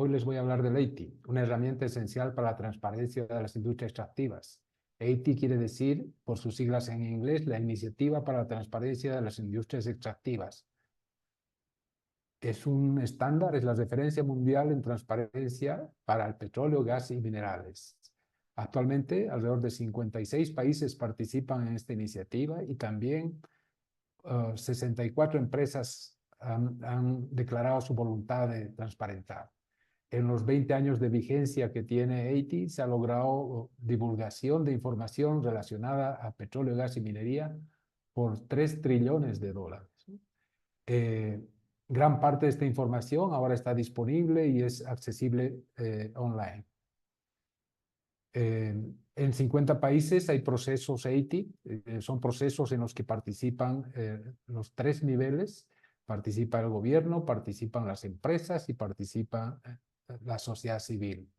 Hoy les voy a hablar del EITI, una herramienta esencial para la transparencia de las industrias extractivas. EITI quiere decir, por sus siglas en inglés, la Iniciativa para la Transparencia de las Industrias Extractivas. Es un estándar, es la referencia mundial en transparencia para el petróleo, gas y minerales. Actualmente, alrededor de 56 países participan en esta iniciativa y también 64 empresas han declarado su voluntad de transparentar. En los 20 años de vigencia que tiene EITI, se ha logrado divulgación de información relacionada a petróleo, gas y minería por 3 trillones de dólares. Gran parte de esta información ahora está disponible y es accesible online. En 50 países hay procesos EITI, son procesos en los que participan los 3 niveles, participa el gobierno, participan las empresas y participa la sociedad civil.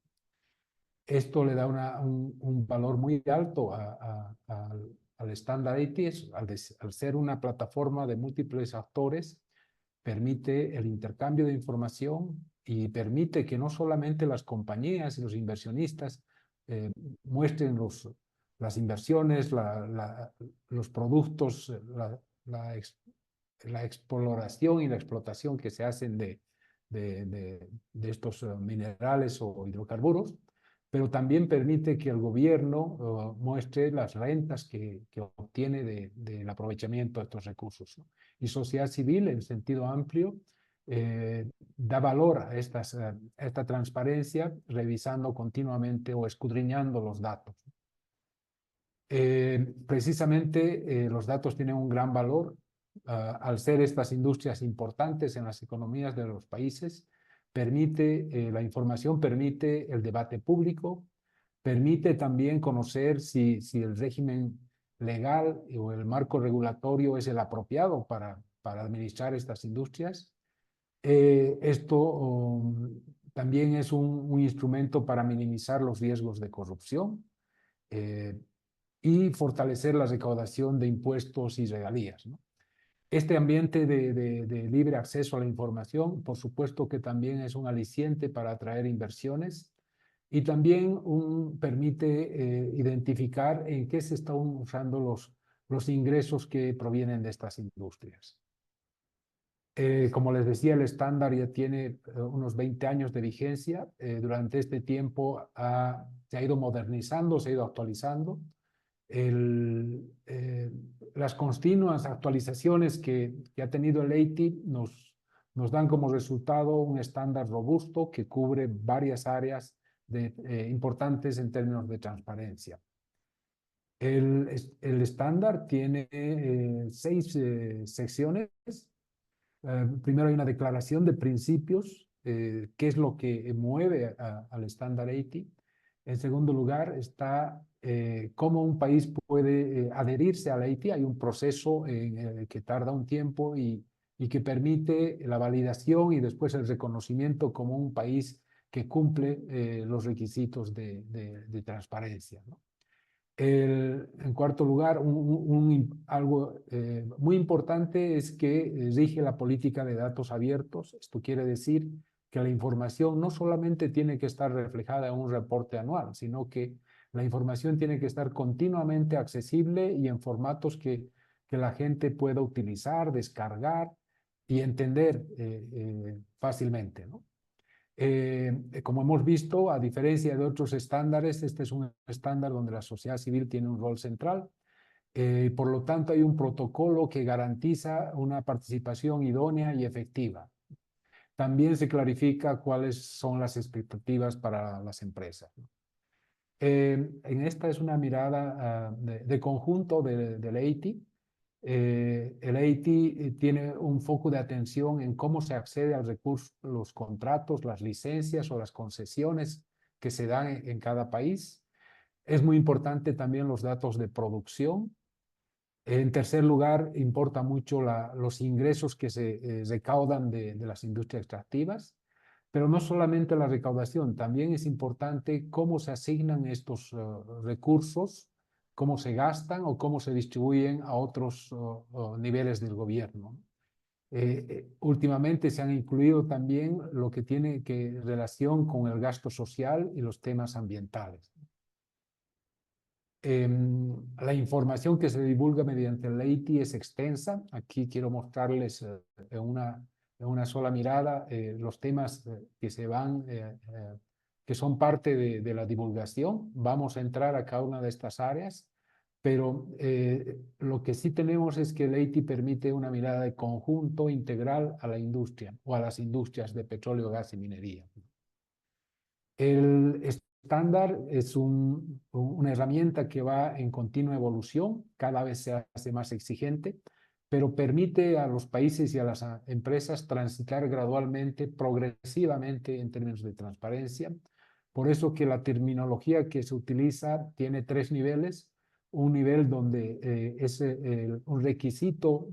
Esto le da un valor muy alto al estándar EITI, al ser una plataforma de múltiples actores, permite el intercambio de información y permite que no solamente las compañías y los inversionistas muestren las inversiones, los productos, la exploración y la explotación que se hacen de estos minerales o hidrocarburos, pero también permite que el gobierno muestre las rentas que obtiene del aprovechamiento de estos recursos, ¿no? Y sociedad civil, en sentido amplio, da valor a esta transparencia revisando continuamente o escudriñando los datos. Precisamente los datos tienen un gran valor al ser estas industrias importantes en las economías de los países. La información permite el debate público, permite también conocer si el régimen legal o el marco regulatorio es el apropiado para administrar estas industrias. Esto también es un instrumento para minimizar los riesgos de corrupción y fortalecer la recaudación de impuestos y regalías, ¿no? Este ambiente de libre acceso a la información, por supuesto que también es un aliciente para atraer inversiones y también permite identificar en qué se están usando los ingresos que provienen de estas industrias. Como les decía, el estándar ya tiene unos 20 años de vigencia. Durante este tiempo se ha ido modernizando, se ha ido actualizando. Las continuas actualizaciones que ha tenido el EITI nos dan como resultado un estándar robusto que cubre varias áreas importantes en términos de transparencia. El estándar tiene 6 secciones. Primero hay una declaración de principios, qué es lo que mueve al estándar EITI. En segundo lugar está cómo un país puede adherirse al EITI. Hay un proceso que tarda un tiempo y que permite la validación y después el reconocimiento como un país que cumple los requisitos de transparencia, ¿no? En cuarto lugar, algo muy importante es que rige la política de datos abiertos. Esto quiere decir que la información no solamente tiene que estar reflejada en un reporte anual, sino que la información tiene que estar continuamente accesible y en formatos que la gente pueda utilizar, descargar y entender fácilmente, ¿no? Como hemos visto, a diferencia de otros estándares, este es un estándar donde la sociedad civil tiene un rol central. Por lo tanto, hay un protocolo que garantiza una participación idónea y efectiva. También se clarifica cuáles son las expectativas para las empresas, ¿no? En esta es una mirada de conjunto del EITI. El EITI tiene un foco de atención en cómo se accede al recurso, los contratos, las licencias o las concesiones que se dan en cada país. Es muy importante también los datos de producción. En tercer lugar, importa mucho los ingresos que se recaudan de las industrias extractivas. Pero no solamente la recaudación, también es importante cómo se asignan estos recursos, cómo se gastan o cómo se distribuyen a otros niveles del gobierno. Últimamente se han incluido también lo que tiene relación con el gasto social y los temas ambientales. La información que se divulga mediante el EITI es extensa. Aquí quiero mostrarles en una sola mirada los temas que que son parte de la divulgación. Vamos a entrar a cada una de estas áreas, pero lo que sí tenemos es que el EITI permite una mirada de conjunto integral a la industria o a las industrias de petróleo, gas y minería. El estándar es una herramienta que va en continua evolución, cada vez se hace más exigente, pero permite a los países y a las empresas transitar gradualmente, progresivamente en términos de transparencia. Por eso que la terminología que se utiliza tiene tres niveles. Un nivel donde es un requisito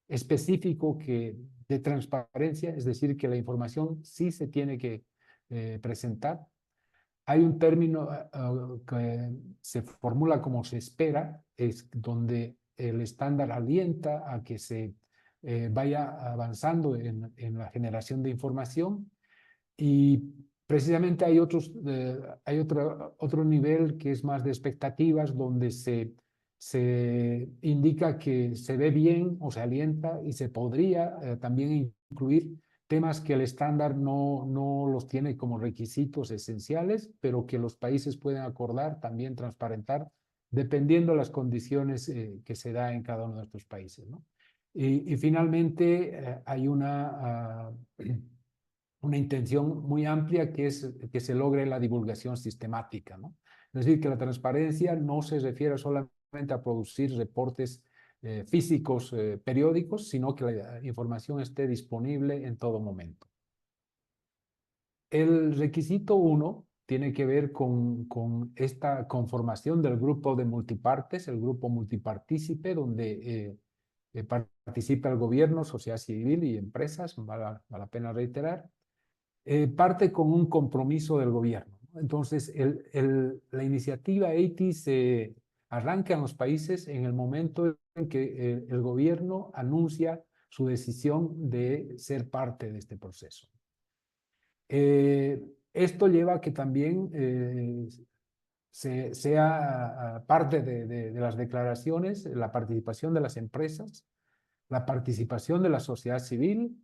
específico de transparencia, es decir, que la información sí se tiene que presentar. Hay un término que se formula como se espera, es donde el estándar alienta a que se vaya avanzando en la generación de información, y precisamente hay otro nivel que es más de expectativas, donde se indica que se ve bien o se alienta y se podría también incluir temas que el estándar no los tiene como requisitos esenciales, pero que los países pueden acordar, también transparentar, dependiendo de las condiciones que se da en cada uno de estos países, ¿no? Y finalmente hay una intención muy amplia, que es que se logre la divulgación sistemática, ¿no? Es decir, que la transparencia no se refiere solamente a producir reportes físicos periódicos, sino que la información esté disponible en todo momento. El requisito 1 tiene que ver con esta conformación del grupo de multipartes, el grupo multipartícipe, donde participa el gobierno, sociedad civil y empresas, vale la pena reiterar. Parte con un compromiso del gobierno. Entonces, la iniciativa EITI se arranca en los países en el momento en que el gobierno anuncia su decisión de ser parte de este proceso. Esto lleva a que también sea parte de las declaraciones la participación de las empresas, la participación de la sociedad civil,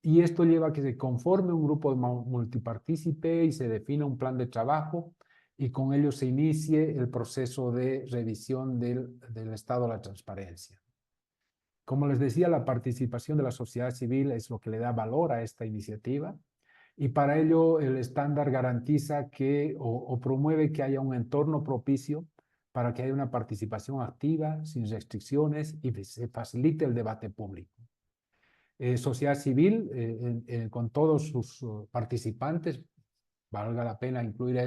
y esto lleva a que se conforme un grupo multipartícipe y se defina un plan de trabajo, y con ello se inicie el proceso de revisión del estado de la transparencia. Como les decía, la participación de la sociedad civil es lo que le da valor a esta iniciativa, y para ello el estándar garantiza o promueve que haya un entorno propicio para que haya una participación activa, sin restricciones, y se facilite el debate público. Sociedad civil, con todos sus participantes, valga la pena incluir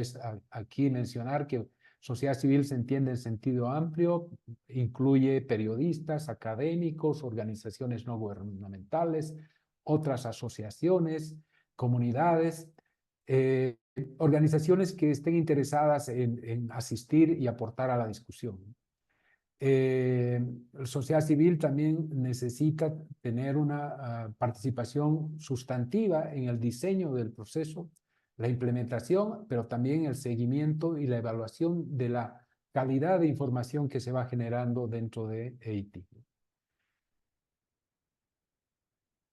aquí mencionar que sociedad civil se entiende en sentido amplio, incluye periodistas, académicos, organizaciones no gubernamentales, otras asociaciones, comunidades, organizaciones que estén interesadas en asistir y aportar a la discusión. La sociedad civil también necesita tener una participación sustantiva en el diseño del proceso, la implementación, pero también el seguimiento y la evaluación de la calidad de información que se va generando dentro de EITI.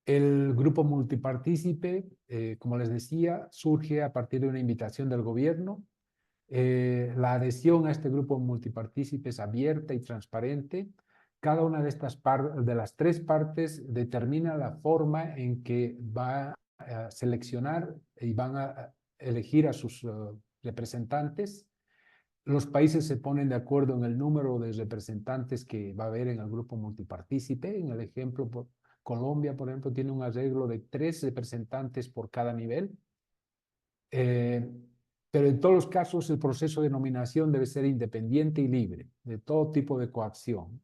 El grupo multipartícipe, como les decía, surge a partir de una invitación del gobierno. La adhesión a este grupo multipartícipe es abierta y transparente. Cada una de las tres partes determina la forma en que va a seleccionar y van a elegir a sus representantes. Los países se ponen de acuerdo en el número de representantes que va a haber en el grupo multipartícipe. En el ejemplo, Colombia, por ejemplo, tiene un arreglo de 3 representantes por cada nivel. Pero en todos los casos el proceso de nominación debe ser independiente y libre de todo tipo de coacción.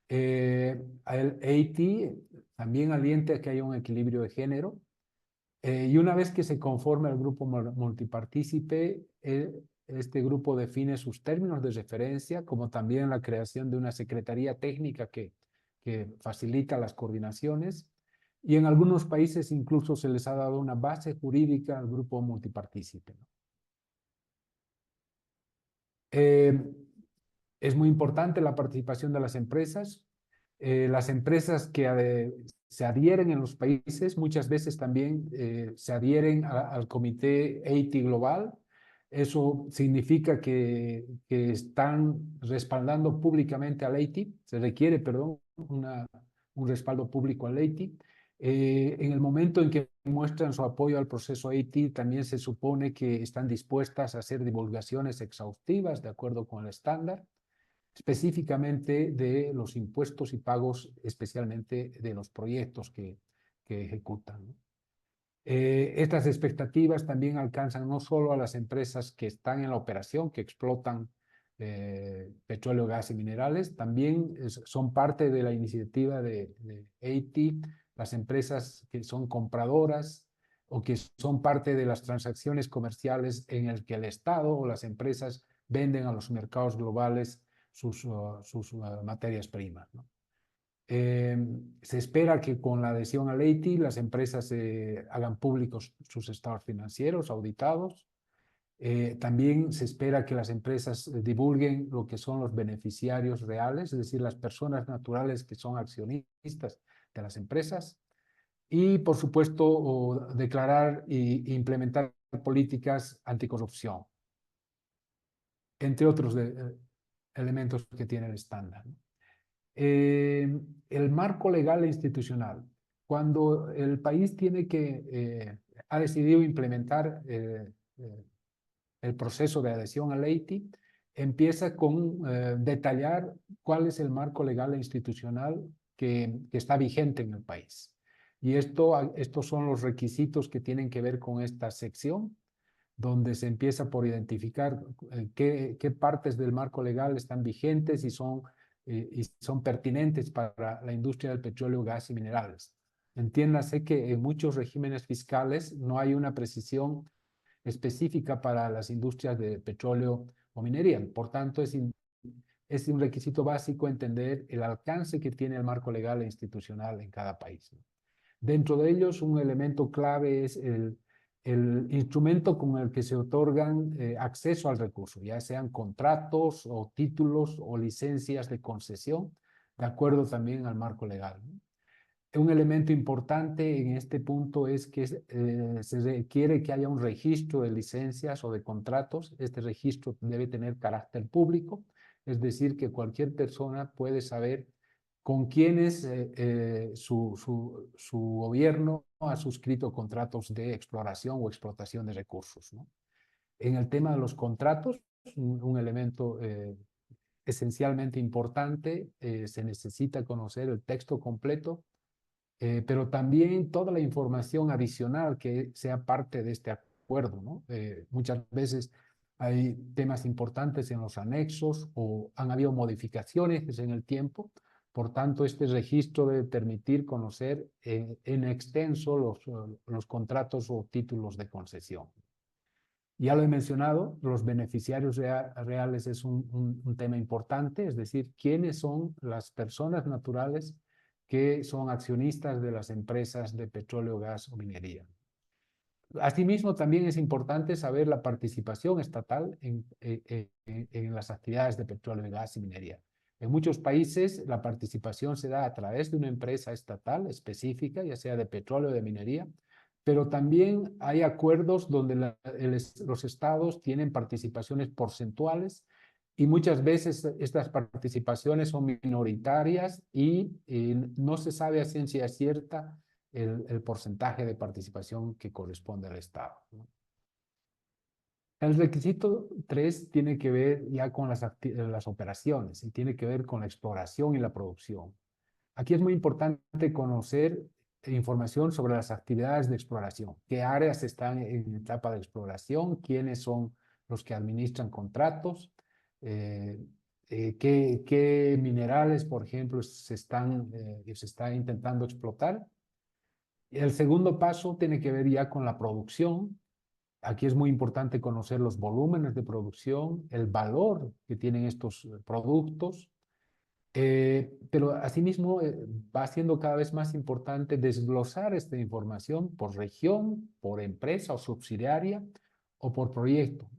El EITI también alienta a que haya un equilibrio de género, y una vez que se conforma el grupo multipartícipe, este grupo define sus términos de referencia, como también la creación de una secretaría técnica que que facilita las coordinaciones, y en algunos países incluso se les ha dado una base jurídica al grupo multipartícipe. Es muy importante la participación de las empresas. Las empresas que se adhieren en los países muchas veces también se adhieren al comité EITI global. Eso significa que están respaldando públicamente al EITI. Se requiere, perdón, un respaldo público al EITI. En el momento en que muestran su apoyo al proceso EITI, también se supone que están dispuestas a hacer divulgaciones exhaustivas de acuerdo con el estándar, específicamente de los impuestos y pagos, especialmente de los proyectos que ejecutan, ¿no? Estas expectativas también alcanzan no solo a las empresas que están en la operación, que explotan petróleo, gas y minerales, también son parte de la iniciativa de EITI, las empresas que son compradoras o que son parte de las transacciones comerciales en el que el Estado o las empresas venden a los mercados globales sus materias primas, ¿no? Se espera que con la adhesión al EITI las empresas hagan públicos sus estados financieros auditados. También se espera que las empresas divulguen lo que son los beneficiarios reales, es decir, las personas naturales que son accionistas de las empresas. Y, por supuesto, declarar e implementar políticas anticorrupción, entre otros elementos que tiene el estándar, ¿no? El marco legal e institucional. Cuando el país ha decidido implementar el proceso de adhesión al EITI, empieza con detallar cuál es el marco legal e institucional que está vigente en el país. Y estos son los requisitos que tienen que ver con esta sección, donde se empieza por identificar qué partes del marco legal están vigentes y son pertinentes para la industria del petróleo, gas y minerales. Entiéndase que en muchos regímenes fiscales no hay una precisión específica para las industrias de petróleo o minería. Por tanto, es un requisito básico entender el alcance que tiene el marco legal e institucional en cada país. Dentro de ellos, un elemento clave es el instrumento con el que se otorgan acceso al recurso, ya sean contratos o títulos o licencias de concesión, de acuerdo también al marco legal, ¿no? Un elemento importante en este punto es que se requiere que haya un registro de licencias o de contratos. Este registro debe tener carácter público, es decir, que cualquier persona puede saber con quiénes su gobierno ha suscrito contratos de exploración o explotación de recursos, ¿no? En el tema de los contratos, un elemento esencialmente importante, se necesita conocer el texto completo, pero también toda la información adicional que sea parte de este acuerdo, ¿no? Muchas veces hay temas importantes en los anexos o han habido modificaciones en el tiempo. Por tanto, este registro debe permitir conocer en extenso los contratos o títulos de concesión. Ya lo he mencionado, los beneficiarios reales es un tema importante, es decir, quiénes son las personas naturales que son accionistas de las empresas de petróleo, gas o minería. Asimismo, también es importante saber la participación estatal en las actividades de petróleo, gas y minería. En muchos países la participación se da a través de una empresa estatal específica, ya sea de petróleo o de minería, pero también hay acuerdos donde los estados tienen participaciones porcentuales y muchas veces estas participaciones son minoritarias y no se sabe a ciencia cierta el porcentaje de participación que corresponde al Estado, ¿no? El requisito 3 tiene que ver ya con las operaciones y tiene que ver con la exploración y la producción. Aquí es muy importante conocer información sobre las actividades de exploración, qué áreas están en etapa de exploración, quiénes son los que administran contratos, qué minerales, por ejemplo, se está intentando explotar. El segundo paso tiene que ver ya con la producción. Aquí es muy importante conocer los volúmenes de producción, el valor que tienen estos productos. Pero asimismo va siendo cada vez más importante desglosar esta información por región, por empresa o subsidiaria o por proyecto,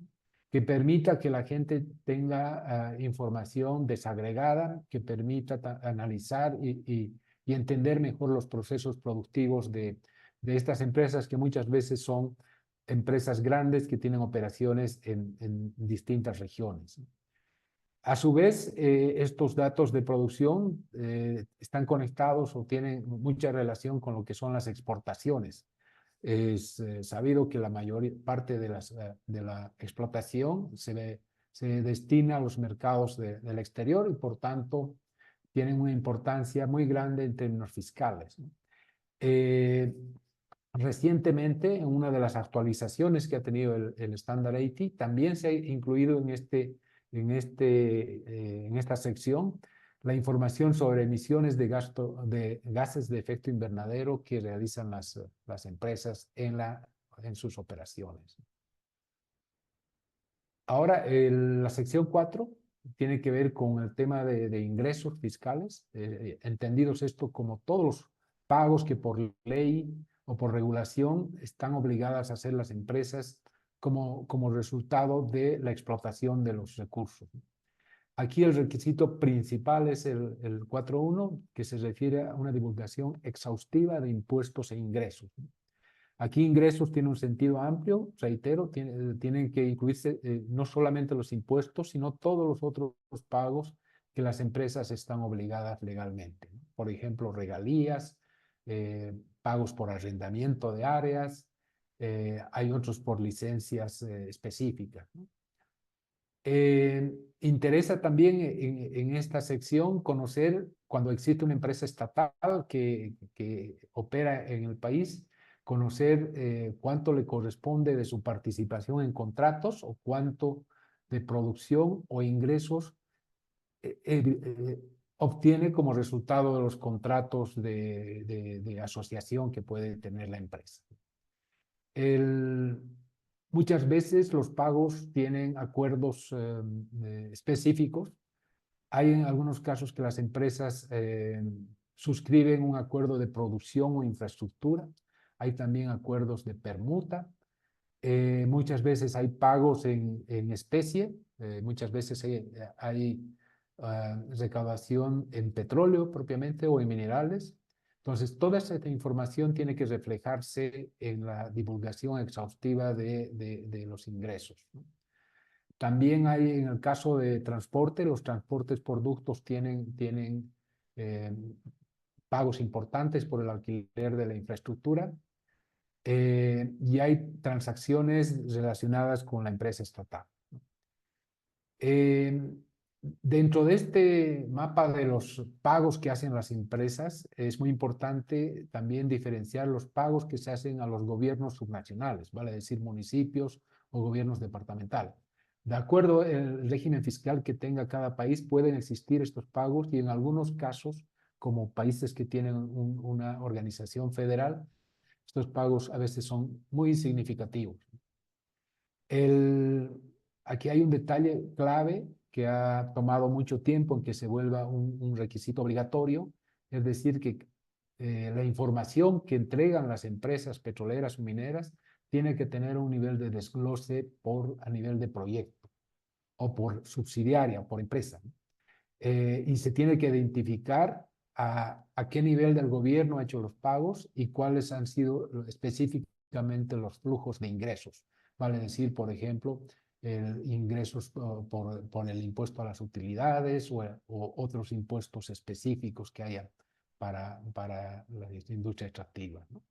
que permita que la gente tenga información desagregada, que permita analizar y entender mejor los procesos productivos de estas empresas que muchas veces son empresas grandes que tienen operaciones en distintas regiones. A su vez, estos datos de producción están conectados o tienen mucha relación con lo que son las exportaciones. Es sabido que la mayor parte de la explotación se destina a los mercados del exterior y por tanto tienen una importancia muy grande en términos fiscales, ¿no? Recientemente, en una de las actualizaciones que ha tenido el estándar 80, también se ha incluido en esta sección la información sobre emisiones de gases de efecto invernadero que realizan las empresas en sus operaciones. Ahora, la sección 4 tiene que ver con el tema de ingresos fiscales, entendidos esto como todos los pagos que por ley o por regulación están obligadas a hacer las empresas como resultado de la explotación de los recursos. Aquí el requisito principal es el 4.1, que se refiere a una divulgación exhaustiva de impuestos e ingresos. Aquí ingresos tiene un sentido amplio, reitero, tienen que incluirse no solamente los impuestos, sino todos los otros pagos que las empresas están obligadas legalmente, ¿no? Por ejemplo, regalías, pagos por arrendamiento de áreas, hay otros por licencias específicas, ¿no? Interesa también en esta sección conocer cuando existe una empresa estatal que opera en el país, conocer cuánto le corresponde de su participación en contratos o cuánto de producción o ingresos obtiene como resultado de los contratos de asociación que puede tener la empresa. Muchas veces los pagos tienen acuerdos específicos. Hay en algunos casos que las empresas suscriben un acuerdo de producción o infraestructura. Hay también acuerdos de permuta. Muchas veces hay pagos en especie. Muchas veces hay recaudación en petróleo propiamente o en minerales. Entonces, toda esta información tiene que reflejarse en la divulgación exhaustiva de los ingresos, ¿no? También hay en el caso de transporte, los transportes por ductos tienen pagos importantes por el alquiler de la infraestructura y hay transacciones relacionadas con la empresa estatal. Dentro de este mapa de los pagos que hacen las empresas, es muy importante también diferenciar los pagos que se hacen a los gobiernos subnacionales, vale decir municipios o gobiernos departamentales. De acuerdo al régimen fiscal que tenga cada país, pueden existir estos pagos y en algunos casos, como países que tienen una organización federal, estos pagos a veces son muy significativos. Aquí hay un detalle clave que ha tomado mucho tiempo en que se vuelva un requisito obligatorio, es decir, que la información que entregan las empresas petroleras o mineras tiene que tener un nivel de desglose a nivel de proyecto o por subsidiaria o por empresa, ¿no? Y se tiene que identificar a qué nivel del gobierno ha hecho los pagos y cuáles han sido específicamente los flujos de ingresos. Vale decir, por ejemplo, ingresos por el impuesto a las utilidades o otros impuestos específicos que haya para la industria extractiva, ¿no?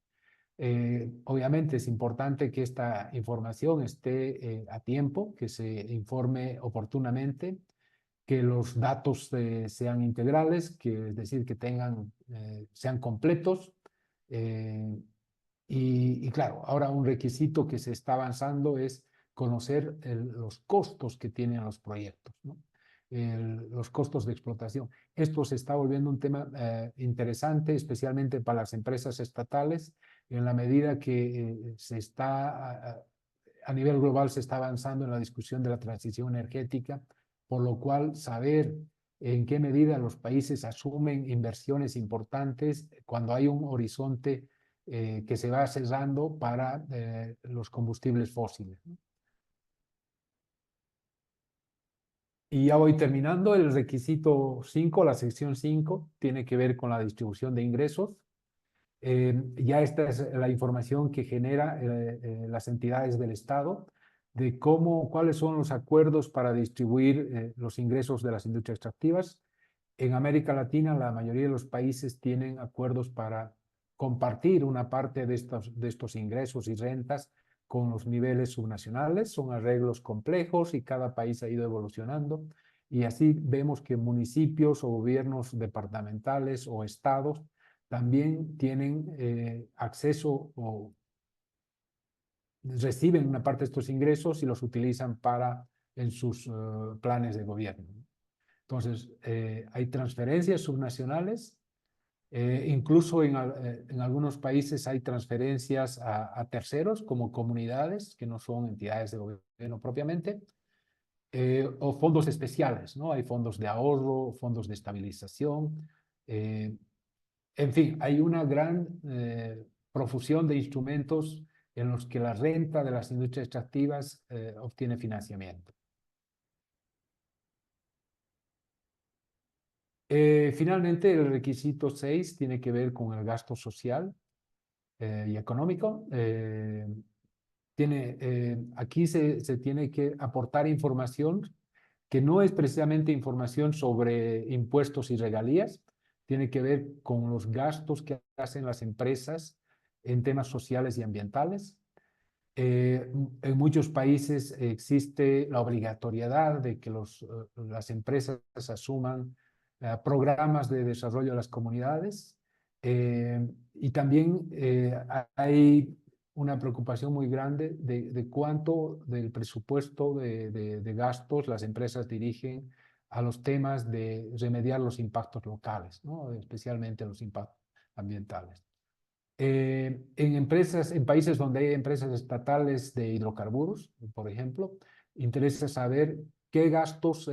Obviamente es importante que esta información esté a tiempo, que se informe oportunamente, que los datos sean integrales, es decir, que sean completos. Y claro, ahora un requisito que se está avanzando es conocer los costos que tienen los proyectos, ¿no? Los costos de explotación. Esto se está volviendo un tema interesante, especialmente para las empresas estatales, en la medida que a nivel global se está avanzando en la discusión de la transición energética, por lo cual saber en qué medida los países asumen inversiones importantes cuando hay un horizonte que se va cerrando para los combustibles fósiles, ¿no? Y ya voy terminando. El requisito 5, la sección 5, tiene que ver con la distribución de ingresos. Ya esta es la información que genera las entidades del Estado de cuáles son los acuerdos para distribuir los ingresos de las industrias extractivas. En América Latina, la mayoría de los países tienen acuerdos para compartir una parte de estos ingresos y rentas con los niveles subnacionales. Son arreglos complejos y cada país ha ido evolucionando. Y así vemos que municipios o gobiernos departamentales o estados también tienen acceso o reciben una parte de estos ingresos y los utilizan en sus planes de gobierno. Entonces, hay transferencias subnacionales, incluso en algunos países hay transferencias a terceros como comunidades que no son entidades de gobierno propiamente, o fondos especiales, ¿no? Hay fondos de ahorro, fondos de estabilización, en fin, hay una gran profusión de instrumentos en los que la renta de las industrias extractivas obtiene financiamiento. Finalmente, el requisito 6 tiene que ver con el gasto social y económico. Aquí se tiene que aportar información que no es precisamente información sobre impuestos y regalías, tiene que ver con los gastos que hacen las empresas en temas sociales y ambientales. En muchos países existe la obligatoriedad de que las empresas asuman programas de desarrollo de las comunidades, y también hay una preocupación muy grande de cuánto del presupuesto de gastos las empresas dirigen a los temas de remediar los impactos locales, ¿no? Especialmente los impactos ambientales. En países donde hay empresas estatales de hidrocarburos, por ejemplo, interesa saber qué gastos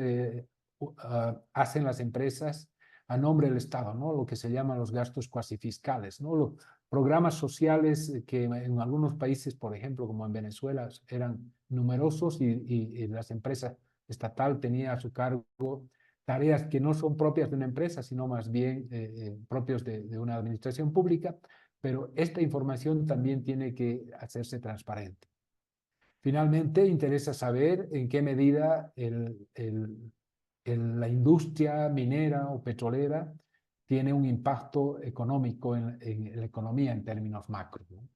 hacen las empresas a nombre del Estado, ¿no? Lo que se llaman los gastos cuasi fiscales, ¿no? Los programas sociales que en algunos países, por ejemplo, como en Venezuela, eran numerosos y las empresas estatal tenía a su cargo tareas que no son propias de una empresa, sino más bien propios de una administración pública, pero esta información también tiene que hacerse transparente. Finalmente, interesa saber en qué medida la industria minera o petrolera tiene un impacto económico en la economía en términos macro, ¿no?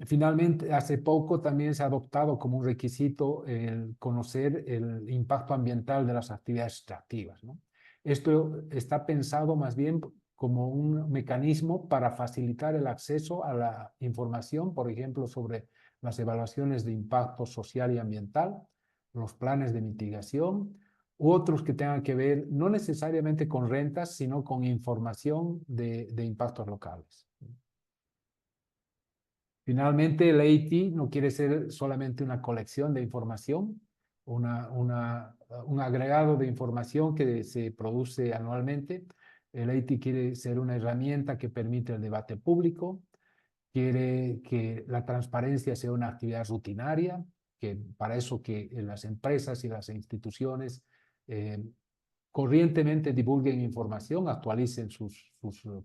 Finalmente, hace poco también se ha adoptado como un requisito el conocer el impacto ambiental de las actividades extractivas, ¿no? Esto está pensado más bien como un mecanismo para facilitar el acceso a la información, por ejemplo, sobre las evaluaciones de impacto social y ambiental, los planes de mitigación, u otros que tengan que ver no necesariamente con rentas, sino con información de impactos locales. Finalmente, el AIT no quiere ser solamente una colección de información, un agregado de información que se produce anualmente. El AIT quiere ser una herramienta que permite el debate público, quiere que la transparencia sea una actividad rutinaria, que para eso que las empresas y las instituciones corrientemente divulguen información, actualicen sus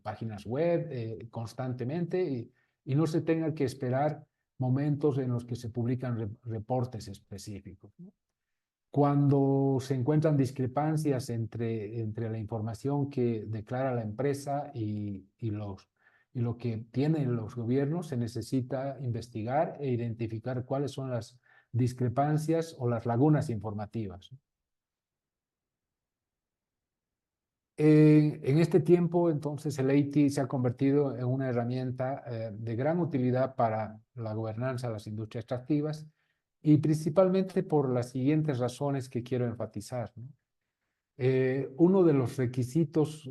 páginas web constantemente y no se tenga que esperar momentos en los que se publican reportes específicos, ¿no? Cuando se encuentran discrepancias entre la información que declara la empresa y lo que tienen los gobiernos, se necesita investigar e identificar cuáles son las discrepancias o las lagunas informativas. En este tiempo, entonces, el AIT se ha convertido en una herramienta de gran utilidad para la gobernanza de las industrias extractivas y principalmente por las siguientes razones que quiero enfatizar, ¿no? Uno de los requisitos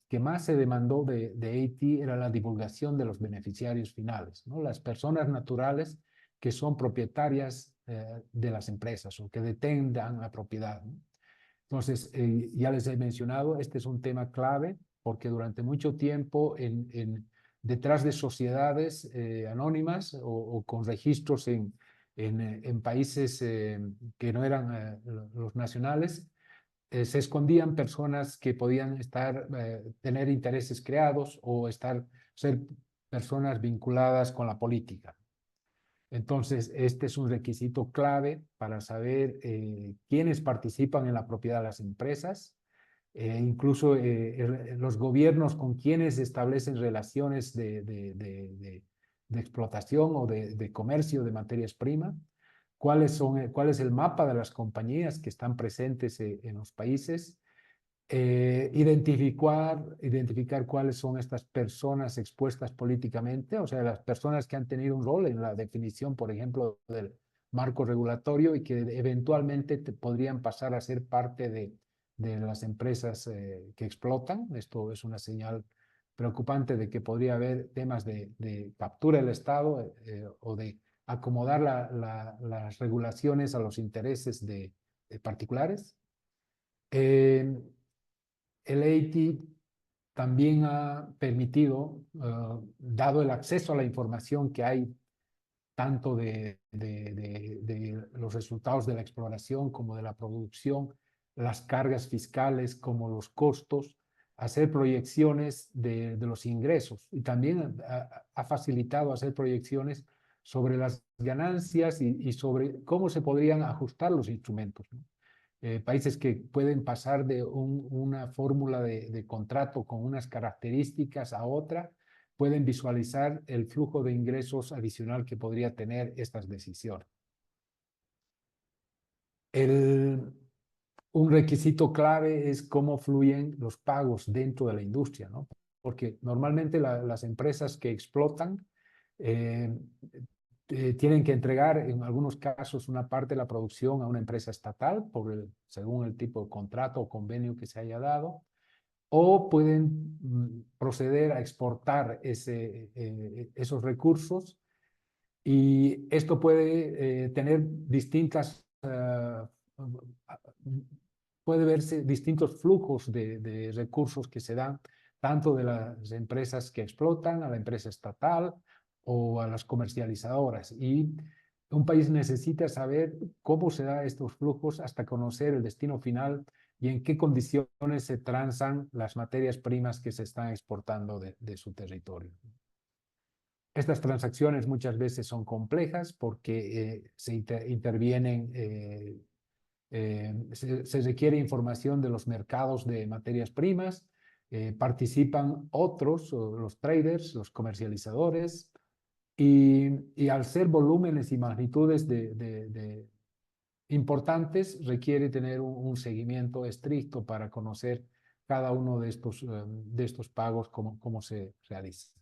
que más se demandó de AIT era la divulgación de los beneficiarios finales, ¿no? Las personas naturales que son propietarias de las empresas o que detengan la propiedad, ¿no? Entonces, ya les he mencionado, este es un tema clave porque durante mucho tiempo detrás de sociedades anónimas o con registros en países que no eran los nacionales, se escondían personas que podían tener intereses creados o ser personas vinculadas con la política. Entonces, este es un requisito clave para saber quiénes participan en la propiedad de las empresas, incluso los gobiernos con quienes establecen relaciones de explotación o de comercio de materias primas, cuál es el mapa de las compañías que están presentes en los países, identificar cuáles son estas personas expuestas políticamente, o sea, las personas que han tenido un rol en la definición, por ejemplo, del marco regulatorio y que eventualmente podrían pasar a ser parte de las empresas que explotan. Esto es una señal preocupante de que podría haber temas de captura del Estado o de acomodar las regulaciones a los intereses de particulares. El AIT también ha permitido, dado el acceso a la información que hay, tanto de los resultados de la exploración como de la producción, las cargas fiscales como los costos, hacer proyecciones de los ingresos y también ha facilitado hacer proyecciones sobre las ganancias y sobre cómo se podrían ajustar los instrumentos, ¿no? Países que pueden pasar de una fórmula de contrato con unas características a otra, pueden visualizar el flujo de ingresos adicional que podría tener estas decisiones. Un requisito clave es cómo fluyen los pagos dentro de la industria, ¿no? Porque normalmente las empresas que explotan tienen que entregar en algunos casos una parte de la producción a una empresa estatal según el tipo de contrato o convenio que se haya dado, o pueden proceder a exportar esos recursos, y esto puede tener puede verse distintos flujos de recursos que se dan tanto de las empresas que explotan a la empresa estatal o a las comercializadoras. Y un país necesita saber cómo se dan estos flujos hasta conocer el destino final y en qué condiciones se transan las materias primas que se están exportando de su territorio. Estas transacciones muchas veces son complejas porque intervienen, se requiere información de los mercados de materias primas, participan otros, los traders, los comercializadores, y al ser volúmenes y magnitudes importantes, requiere tener un seguimiento estricto para conocer cada uno de estos pagos, cómo se realiza.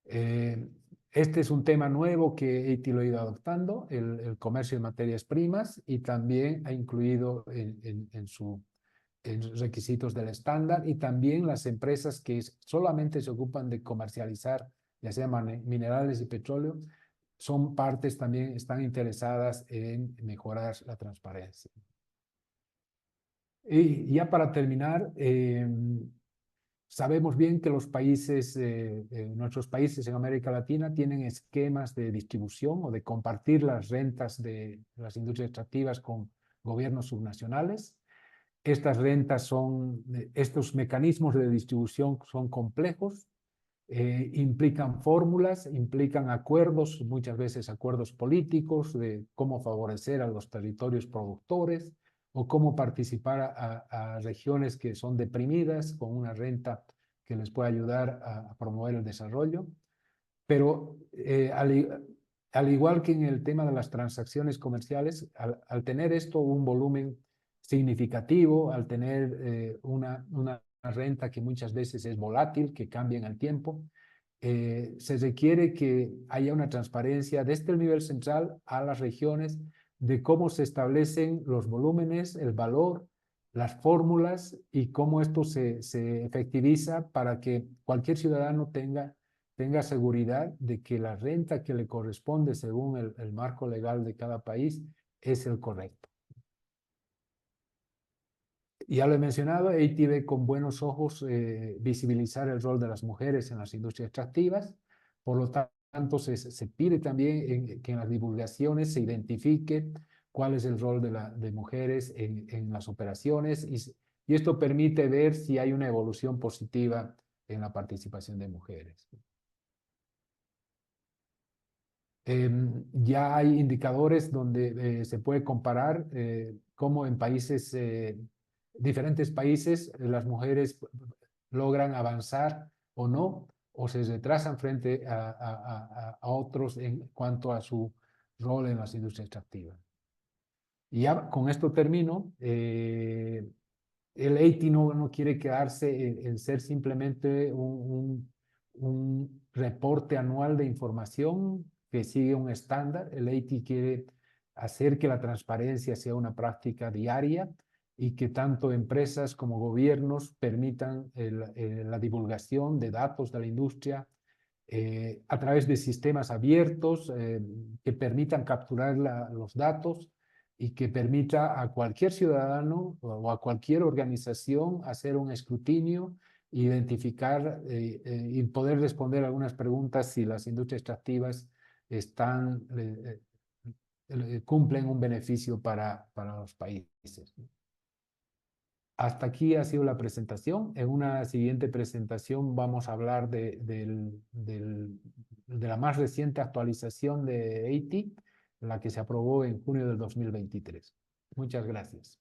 Este es un tema nuevo que EITI lo ha ido adoptando, el comercio de materias primas, y también ha incluido en sus requisitos del estándar, y también las empresas que solamente se ocupan de comercializar, ya sea minerales y petróleo, son partes también, están interesadas en mejorar la transparencia. Y ya para terminar, sabemos bien que nuestros países en América Latina tienen esquemas de distribución o de compartir las rentas de las industrias extractivas con gobiernos subnacionales. Estos mecanismos de distribución son complejos, implican fórmulas, implican acuerdos, muchas veces acuerdos políticos de cómo favorecer a los territorios productores o cómo participar a regiones que son deprimidas con una renta que les pueda ayudar a promover el desarrollo. Pero al igual que en el tema de las transacciones comerciales, al tener esto un volumen significativo, al tener una renta que muchas veces es volátil, que cambia en el tiempo, se requiere que haya una transparencia desde el nivel central a las regiones de cómo se establecen los volúmenes, el valor, las fórmulas y cómo esto se efectiviza para que cualquier ciudadano tenga seguridad de que la renta que le corresponde según el marco legal de cada país es el correcto. Ya lo he mencionado, Haití ve con buenos ojos visibilizar el rol de las mujeres en las industrias extractivas. Por lo tanto, se pide también que en las divulgaciones se identifique cuál es el rol de mujeres en las operaciones y esto permite ver si hay una evolución positiva en la participación de mujeres. Ya hay indicadores donde se puede comparar cómo en diferentes países, las mujeres logran avanzar o no, o se retrasan frente a otros en cuanto a su rol en las industrias extractivas. Y ya con esto termino. El EITI no quiere quedarse en ser simplemente un reporte anual de información que sigue un estándar. El EITI quiere hacer que la transparencia sea una práctica diaria y que tanto empresas como gobiernos permitan la divulgación de datos de la industria a través de sistemas abiertos que permitan capturar los datos y que permita a cualquier ciudadano o a cualquier organización hacer un escrutinio, identificar y poder responder algunas preguntas si las industrias extractivas cumplen un beneficio para los países. Hasta aquí ha sido la presentación. En una siguiente presentación vamos a hablar de la más reciente actualización de Haití, la que se aprobó en junio del 2023. Muchas gracias.